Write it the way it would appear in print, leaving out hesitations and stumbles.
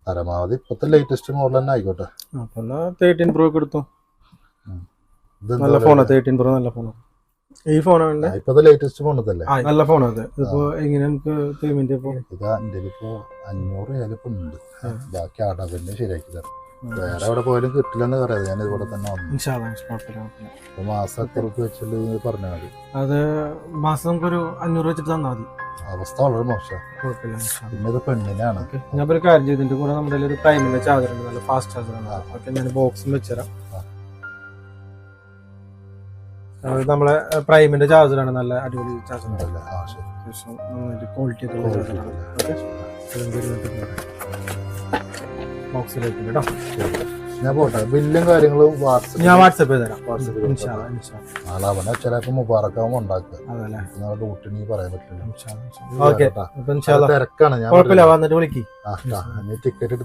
പരമാവധി ഇപ്പത്തെ latest model തന്നെ ആയിക്കോട്ടെ. അപ്പൊ 13 Pro ഒക്കെ എടുത്തു. നല്ല ഫോണാ 13 Pro, നല്ല ഫോണാ. ഈ ഫോണാണ് ഇപ്പത്തെ ലേറ്റസ്റ്റ് ഫോണല്ലേ, നല്ല ഫോണാ അത്. ഇതിപ്പോ എങ്ങനെ നമുക്ക് പേയ്മെന്റ് ഇപ്പൊ ഇതാ എന്റെ ഇപ്പോ 500 ഇപ്പൊ ഉണ്ട്. ബാക്കി ആടാ ശരിയാക്കി തരാം. വേറെ എവിടെ പോയാലും കിട്ടില്ലെന്ന് പറയാം. ഞാൻ ഇതുപോലെ തന്നെ വന്നു. മാസം എത്ര രൂപ വെച്ചിട്ട് പറഞ്ഞാൽ മതി. അത് മാസം നമുക്കൊരു 500 വെച്ചിട്ട് തന്നാൽ മതി. അവസ്ഥ വളരെ മോശം. പിന്നെ ഇത് പെണ്ണിനാണ്. ഞാൻ ഒരു കാര്യം ചെയ്തിട്ട് കൂടെ നമ്മുടെ ഒരു പ്രൈമിന്റെ ചാർജർ ഉണ്ട്, നല്ല ഫാസ്റ്റ് ചാർജറാണ്. അതൊക്കെ ഞാൻ ബോക്സും വെച്ചുതരാം. നമ്മളെ പ്രൈമിന്റെ ചാർജറാണ്, നല്ല അടിപൊളി ചാർജർ, ക്വാളിറ്റി ബോക്സിലേക്ക് കേട്ടോ. ഞാൻ പോട്ടെ, ബില്ലും കാര്യങ്ങളും ഞാൻ വാട്സാപ്പ് ചെയ്ത് തരാം. നാളെ ചിലപ്പോ മുബാറക്കാവുമ്പോ ഉണ്ടാക്കുക. ഡ്യൂട്ടി പറയാൻ പറ്റില്ല. തിരക്കാണ്. ഞാൻ ടിക്കറ്റ് എടുത്ത്